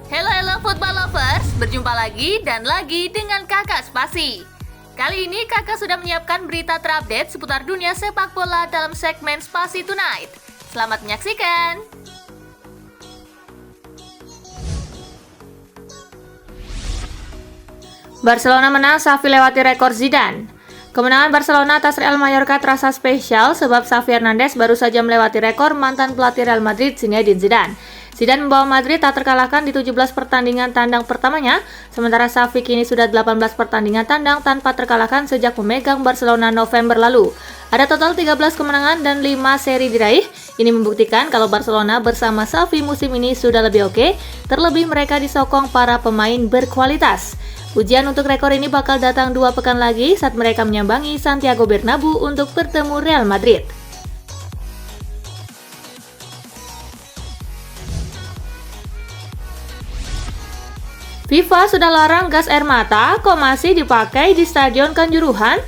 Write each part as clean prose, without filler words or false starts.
Halo football lovers, berjumpa lagi dan lagi dengan Kakak Spasi. Kali ini Kakak sudah menyiapkan berita terupdate seputar dunia sepak bola dalam segmen Spasi Tonight. Selamat menyaksikan. Barcelona menang, Xavi lewati rekor Zidane. Kemenangan Barcelona atas Real Mallorca terasa spesial sebab Xavi Hernandez baru saja melewati rekor mantan pelatih Real Madrid Zinedine Zidane. Zidane membawa Madrid tak terkalahkan di 17 pertandingan tandang pertamanya, sementara Xavi kini sudah 18 pertandingan tandang tanpa terkalahkan sejak memegang Barcelona November lalu. Ada total 13 kemenangan dan 5 seri diraih. Ini membuktikan kalau Barcelona bersama Xavi musim ini sudah lebih oke, terlebih mereka disokong para pemain berkualitas. Ujian untuk rekor ini bakal datang 2 pekan lagi saat mereka menyambangi Santiago Bernabeu untuk bertemu Real Madrid. FIFA sudah larang gas air mata, kok masih dipakai di Stadion Kanjuruhan?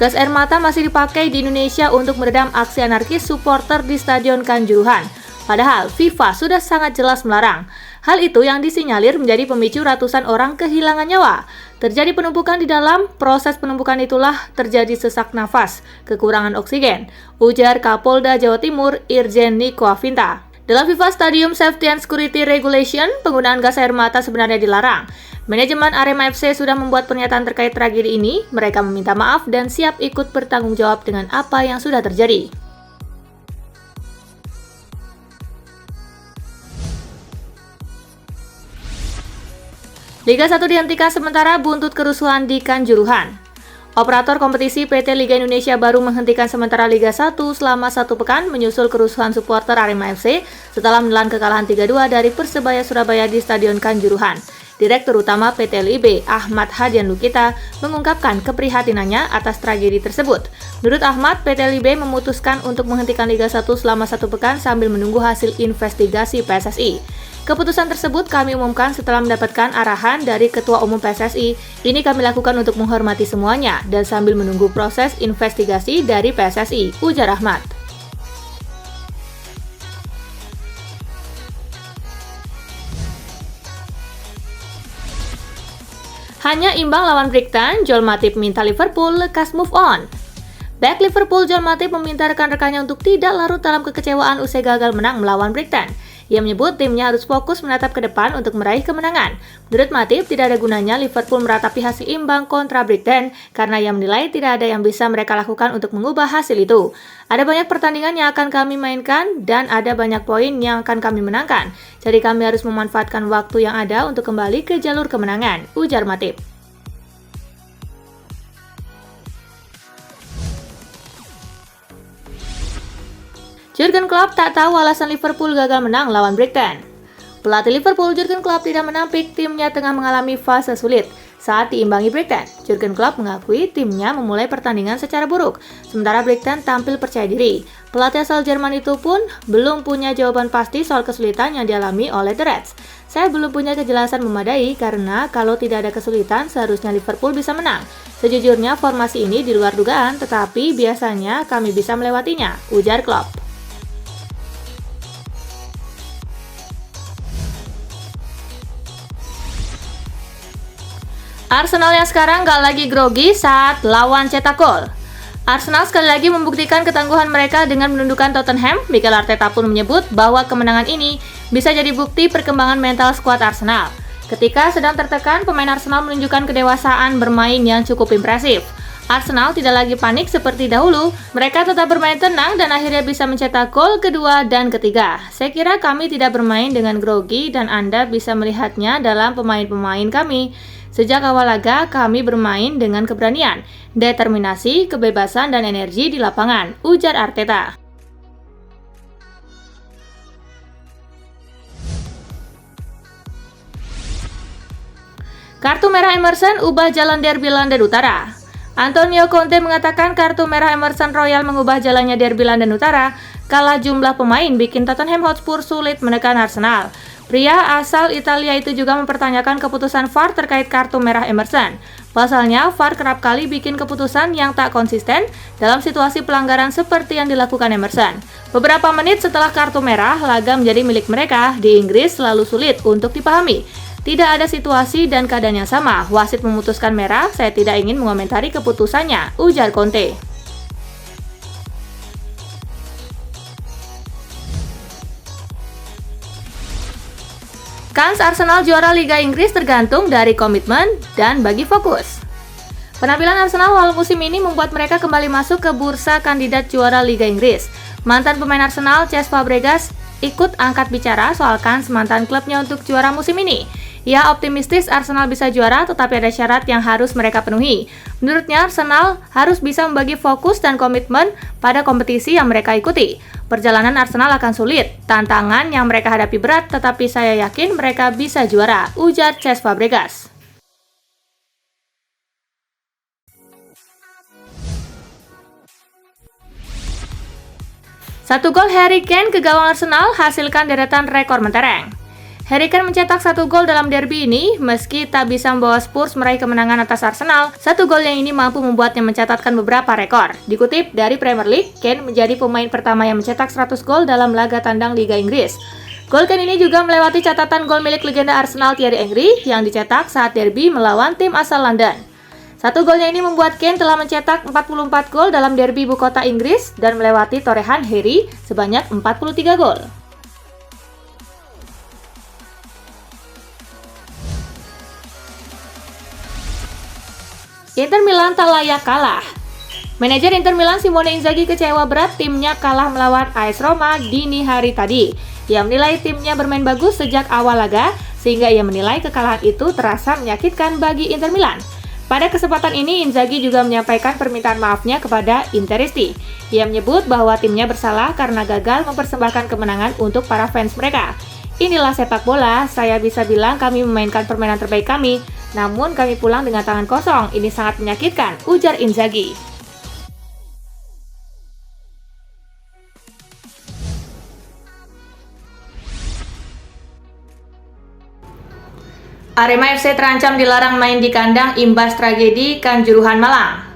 Gas air mata masih dipakai di Indonesia untuk meredam aksi anarkis supporter di Stadion Kanjuruhan. Padahal FIFA sudah sangat jelas melarang. Hal itu yang disinyalir menjadi pemicu ratusan orang kehilangan nyawa. Terjadi penumpukan di dalam, proses penumpukan itulah terjadi sesak nafas, kekurangan oksigen, ujar Kapolda Jawa Timur Irjen Niko Afinta. Dalam FIFA Stadium Safety and Security Regulation, penggunaan gas air mata sebenarnya dilarang. Manajemen Arema FC sudah membuat pernyataan terkait tragedi ini. Mereka meminta maaf dan siap ikut bertanggung jawab dengan apa yang sudah terjadi. Liga 1 dihentikan sementara buntut kerusuhan di Kanjuruhan. Operator kompetisi PT Liga Indonesia baru menghentikan sementara Liga 1 selama 1 pekan menyusul kerusuhan supporter Arema FC setelah menelan kekalahan 3-2 dari Persebaya Surabaya di Stadion Kanjuruhan. Direktur Utama PT LIB, Ahmad Hadian Lukita, mengungkapkan keprihatinannya atas tragedi tersebut. Menurut Ahmad, PT LIB memutuskan untuk menghentikan Liga 1 selama 1 pekan sambil menunggu hasil investigasi PSSI. Keputusan tersebut kami umumkan setelah mendapatkan arahan dari Ketua Umum PSSI. Ini kami lakukan untuk menghormati semuanya dan sambil menunggu proses investigasi dari PSSI, ujar Ahmad. Hanya imbang lawan Brighton, Joel Matip minta Liverpool lekas move on. Back Liverpool Joel Matip meminta rekan-rekannya untuk tidak larut dalam kekecewaan usai gagal menang melawan Brighton. Ia menyebut timnya harus fokus menatap ke depan untuk meraih kemenangan. Menurut Matip, tidak ada gunanya Liverpool meratapi hasil imbang kontra Brighton karena ia menilai tidak ada yang bisa mereka lakukan untuk mengubah hasil itu. Ada banyak pertandingan yang akan kami mainkan dan ada banyak poin yang akan kami menangkan. Jadi kami harus memanfaatkan waktu yang ada untuk kembali ke jalur kemenangan, ujar Matip. Jurgen Klopp tak tahu alasan Liverpool gagal menang lawan Brighton. Pelatih Liverpool Jurgen Klopp tidak menampik timnya tengah mengalami fase sulit saat diimbangi Brighton. Jurgen Klopp mengakui timnya memulai pertandingan secara buruk, sementara Brighton tampil percaya diri. Pelatih asal Jerman itu pun belum punya jawaban pasti soal kesulitan yang dialami oleh The Reds. Saya belum punya kejelasan memadai karena kalau tidak ada kesulitan seharusnya Liverpool bisa menang. Sejujurnya formasi ini di luar dugaan, tetapi biasanya kami bisa melewatinya, ujar Klopp. Arsenal yang sekarang gak lagi grogi saat lawan cetak gol. Arsenal sekali lagi membuktikan ketangguhan mereka dengan menundukkan Tottenham. Mikel Arteta pun menyebut bahwa kemenangan ini bisa jadi bukti perkembangan mental skuad Arsenal. Ketika sedang tertekan, pemain Arsenal menunjukkan kedewasaan bermain yang cukup impresif. Arsenal tidak lagi panik seperti dahulu, mereka tetap bermain tenang dan akhirnya bisa mencetak gol kedua dan ketiga. Saya kira kami tidak bermain dengan grogi dan Anda bisa melihatnya dalam pemain-pemain kami. Sejak awal laga, kami bermain dengan keberanian, determinasi, kebebasan, dan energi di lapangan, ujar Arteta. Kartu merah Emerson ubah jalan derby London Utara. Antonio Conte mengatakan kartu merah Emerson Royal mengubah jalannya derby London Utara, kalah jumlah pemain bikin Tottenham Hotspur sulit menekan Arsenal. Pria asal Italia itu juga mempertanyakan keputusan VAR terkait kartu merah Emerson. Pasalnya, VAR kerap kali bikin keputusan yang tak konsisten dalam situasi pelanggaran seperti yang dilakukan Emerson. Beberapa menit setelah kartu merah, laga menjadi milik mereka di Inggris selalu sulit untuk dipahami. Tidak ada situasi dan keadaan yang sama. Wasit memutuskan merah, saya tidak ingin mengomentari keputusannya, ujar Conte. Kans Arsenal juara Liga Inggris tergantung dari komitmen dan bagi fokus. Penampilan Arsenal awal musim ini membuat mereka kembali masuk ke bursa kandidat juara Liga Inggris. Mantan pemain Arsenal, Cesc Fabregas, ikut angkat bicara soal kans mantan klubnya untuk juara musim ini. Ia optimistis Arsenal bisa juara, tetapi ada syarat yang harus mereka penuhi. Menurutnya, Arsenal harus bisa membagi fokus dan komitmen pada kompetisi yang mereka ikuti. Perjalanan Arsenal akan sulit, tantangan yang mereka hadapi berat, tetapi saya yakin mereka bisa juara, ujar Cesc Fabregas. Satu gol Harry Kane ke gawang Arsenal hasilkan deretan rekor mentereng. Harry Kane mencetak 1 gol dalam derby ini, meski tak bisa membawa Spurs meraih kemenangan atas Arsenal. 1 gol yang ini mampu membuatnya mencatatkan beberapa rekor. Dikutip dari Premier League, Kane menjadi pemain pertama yang mencetak 100 gol dalam laga tandang Liga Inggris. Gol Kane ini juga melewati catatan gol milik legenda Arsenal Thierry Henry yang dicetak saat derby melawan tim asal London. 1 golnya ini membuat Kane telah mencetak 44 gol dalam derby ibu kota Inggris dan melewati torehan Harry sebanyak 43 gol. Inter Milan tak layak kalah. Manajer Inter Milan Simone Inzaghi kecewa berat timnya kalah melawan AS Roma dini hari tadi. Ia menilai timnya bermain bagus sejak awal laga, sehingga ia menilai kekalahan itu terasa menyakitkan bagi Inter Milan. Pada kesempatan ini, Inzaghi juga menyampaikan permintaan maafnya kepada Interisti. Ia menyebut bahwa timnya bersalah karena gagal mempersembahkan kemenangan untuk para fans mereka. Inilah sepak bola, saya bisa bilang kami memainkan permainan terbaik kami, namun kami pulang dengan tangan kosong. Ini sangat menyakitkan, ujar Inzaghi. Arema FC terancam dilarang main di kandang imbas tragedi Kanjuruhan Malang.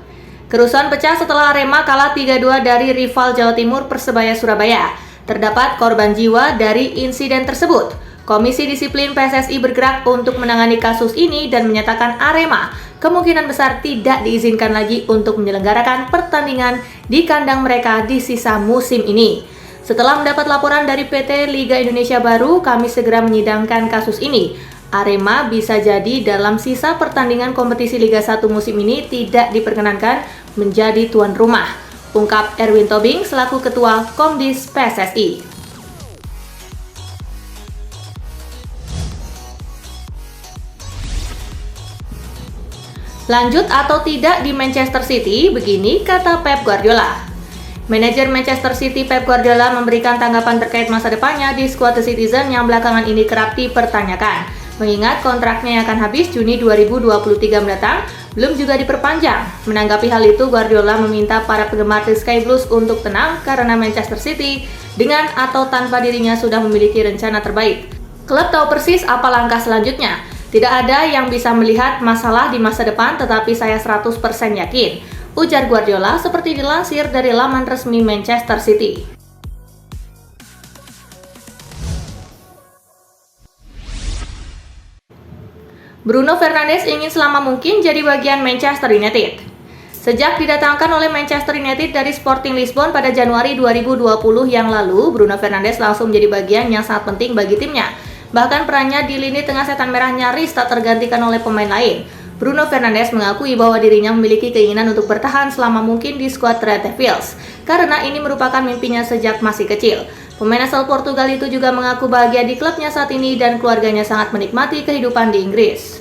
Kerusuhan pecah setelah Arema kalah 3-2 dari rival Jawa Timur Persebaya Surabaya. Terdapat korban jiwa dari insiden tersebut. Komisi Disiplin PSSI bergerak untuk menangani kasus ini dan menyatakan Arema kemungkinan besar tidak diizinkan lagi untuk menyelenggarakan pertandingan di kandang mereka di sisa musim ini. Setelah mendapat laporan dari PT Liga Indonesia Baru, kami segera menyidangkan kasus ini. Arema bisa jadi dalam sisa pertandingan kompetisi Liga 1 musim ini tidak diperkenankan menjadi tuan rumah, ungkap Erwin Tobing selaku Ketua Komdis PSSI. Lanjut atau tidak di Manchester City, begini kata Pep Guardiola. Manajer Manchester City Pep Guardiola memberikan tanggapan terkait masa depannya di skuad The Citizen yang belakangan ini kerap dipertanyakan. Mengingat kontraknya yang akan habis Juni 2023 mendatang, belum juga diperpanjang. Menanggapi hal itu, Guardiola meminta para penggemar The Sky Blues untuk tenang karena Manchester City dengan atau tanpa dirinya sudah memiliki rencana terbaik. Klub tahu persis apa langkah selanjutnya. Tidak ada yang bisa melihat masalah di masa depan, tetapi saya 100% yakin, ujar Guardiola seperti dilansir dari laman resmi Manchester City. Bruno Fernandes ingin selama mungkin jadi bagian Manchester United. Sejak didatangkan oleh Manchester United dari Sporting Lisbon pada Januari 2020 yang lalu, Bruno Fernandes langsung menjadi bagian yang sangat penting bagi timnya. Bahkan perannya di lini tengah setan merah nyaris tak tergantikan oleh pemain lain. Bruno Fernandes mengakui bahwa dirinya memiliki keinginan untuk bertahan selama mungkin di skuad Red Devils, karena ini merupakan mimpinya sejak masih kecil. Pemain asal Portugal itu juga mengaku bahagia di klubnya saat ini dan keluarganya sangat menikmati kehidupan di Inggris.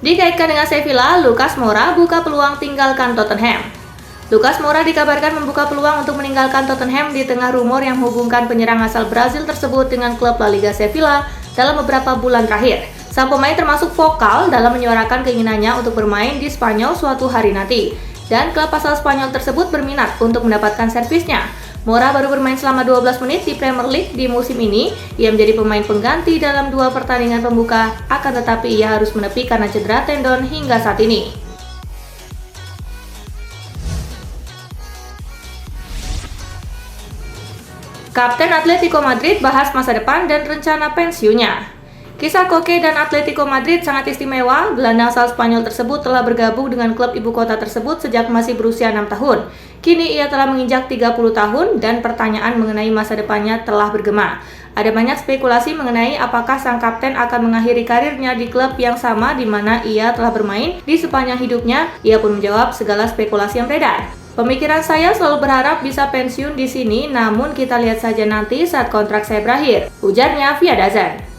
Dikaitkan dengan Sevilla, Lucas Moura buka peluang tinggalkan Tottenham. Lucas Moura dikabarkan membuka peluang untuk meninggalkan Tottenham di tengah rumor yang menghubungkan penyerang asal Brasil tersebut dengan klub La Liga Sevilla dalam beberapa bulan terakhir. Sang pemain termasuk vokal dalam menyuarakan keinginannya untuk bermain di Spanyol suatu hari nanti. Dan klub asal Spanyol tersebut berminat untuk mendapatkan servisnya. Moura baru bermain selama 12 menit di Premier League di musim ini. Ia menjadi pemain pengganti dalam 2 pertandingan pembuka, akan tetapi ia harus menepi karena cedera tendon hingga saat ini. Kapten Atletico Madrid bahas masa depan dan rencana pensiunnya. Kisah Koke dan Atletico Madrid sangat istimewa. Gelandang asal Spanyol tersebut telah bergabung dengan klub ibu kota tersebut sejak masih berusia 6 tahun. Kini ia telah menginjak 30 tahun dan pertanyaan mengenai masa depannya telah bergema. Ada banyak spekulasi mengenai apakah sang kapten akan mengakhiri karirnya di klub yang sama di mana ia telah bermain di sepanjang hidupnya. Ia pun menjawab segala spekulasi yang beredar. Pemikiran saya selalu berharap bisa pensiun di sini, namun kita lihat saja nanti saat kontrak saya berakhir, ujarnya via DAZN.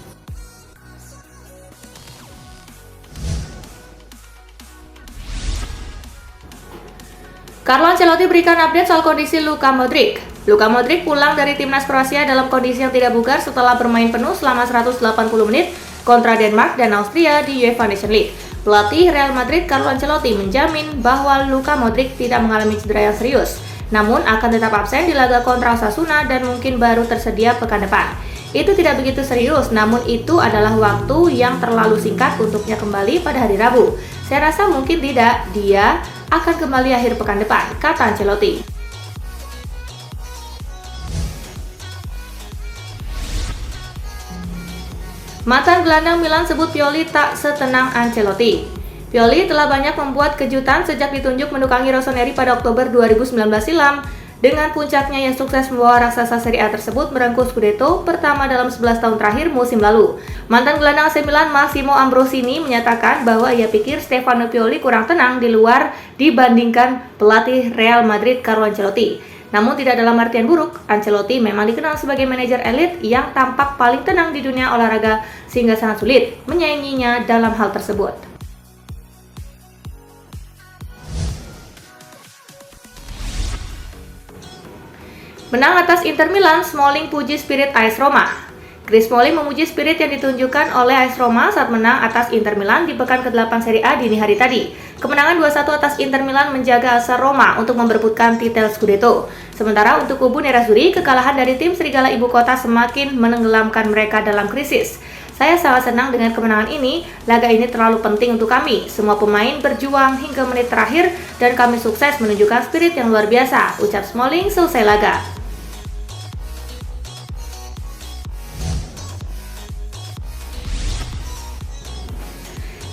Carlo Ancelotti berikan update soal kondisi Luka Modric. Luka Modric pulang dari timnas Kroasia dalam kondisi yang tidak bugar setelah bermain penuh selama 180 menit kontra Denmark dan Austria di UEFA Nations League. Pelatih Real Madrid Carlo Ancelotti menjamin bahwa Luka Modric tidak mengalami cedera yang serius, namun akan tetap absen di laga kontra Osasuna dan mungkin baru tersedia pekan depan. Itu tidak begitu serius, namun itu adalah waktu yang terlalu singkat untuknya kembali pada hari Rabu. Saya rasa mungkin tidak, dia akan kembali akhir pekan depan, kata Ancelotti. Mantan gelandang Milan sebut Pioli tak setenang Ancelotti. Pioli telah banyak membuat kejutan sejak ditunjuk mendukangi Rossoneri pada Oktober 2019 silam. Dengan puncaknya yang sukses membawa raksasa Serie A tersebut merengkuh Scudetto pertama dalam 11 tahun terakhir musim lalu. Mantan gelandang AC Milan Massimo Ambrosini menyatakan bahwa ia pikir Stefano Pioli kurang tenang di luar dibandingkan pelatih Real Madrid Carlo Ancelotti. Namun tidak dalam artian buruk, Ancelotti memang dikenal sebagai manajer elit yang tampak paling tenang di dunia olahraga sehingga sangat sulit menyainginya dalam hal tersebut. Menang atas Inter Milan, Smalling puji spirit AS Roma. Chris Smalling memuji spirit yang ditunjukkan oleh AS Roma saat menang atas Inter Milan di pekan ke-8 Serie A dini hari tadi. Kemenangan 2-1 atas Inter Milan menjaga asa Roma untuk memperebutkan titel Scudetto. Sementara untuk kubu Nerazzurri, kekalahan dari tim Serigala Ibu Kota semakin menenggelamkan mereka dalam krisis. Saya sangat senang dengan kemenangan ini, laga ini terlalu penting untuk kami. Semua pemain berjuang hingga menit terakhir dan kami sukses menunjukkan spirit yang luar biasa, ucap Smalling selesai laga.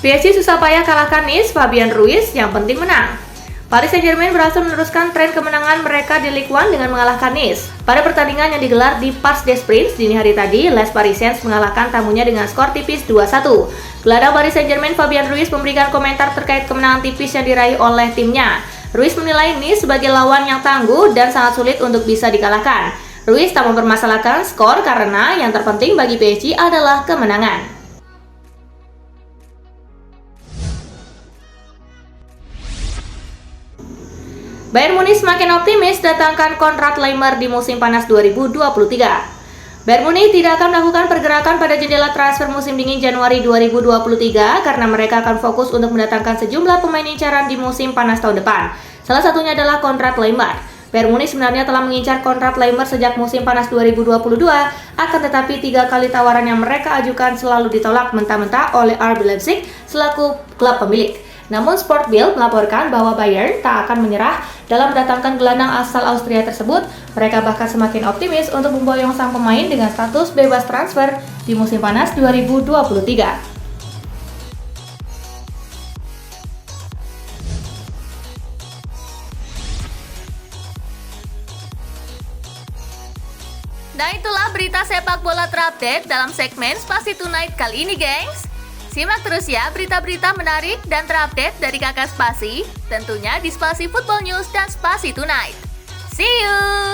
PSG susah payah kalahkan Nice, Fabian Ruiz yang penting menang. Paris Saint-Germain berhasil meneruskan tren kemenangan mereka di Ligue 1 dengan mengalahkan Nice. Pada pertandingan yang digelar di Parc des Princes dini hari tadi, Les Parisiens mengalahkan tamunya dengan skor tipis 2-1. Gelandang Paris Saint-Germain Fabian Ruiz memberikan komentar terkait kemenangan tipis yang diraih oleh timnya. Ruiz menilai Nice sebagai lawan yang tangguh dan sangat sulit untuk bisa dikalahkan. Ruiz tak mempermasalahkan skor karena yang terpenting bagi PSG adalah kemenangan. Bayern Munich semakin optimis datangkan Konrad Laimer di musim panas 2023. Bayern Munich tidak akan melakukan pergerakan pada jendela transfer musim dingin Januari 2023 karena mereka akan fokus untuk mendatangkan sejumlah pemain incaran di musim panas tahun depan. Salah satunya adalah Konrad Laimer. Bayern Munich sebenarnya telah mengincar Konrad Laimer sejak musim panas 2022, akan tetapi 3 kali tawaran yang mereka ajukan selalu ditolak mentah-mentah oleh RB Leipzig selaku klub pemilik. Namun Sport Bild melaporkan bahwa Bayern tak akan menyerah dalam mendatangkan gelandang asal Austria tersebut. Mereka bahkan semakin optimis untuk memboyong sang pemain dengan status bebas transfer di musim panas 2023. Nah itulah berita sepak bola terupdate dalam segmen Spasi Tonight kali ini, gengs. Simak terus ya berita-berita menarik dan terupdate dari Kakak Spasi, tentunya di Spasi Football News dan Spasi Tonight. See you!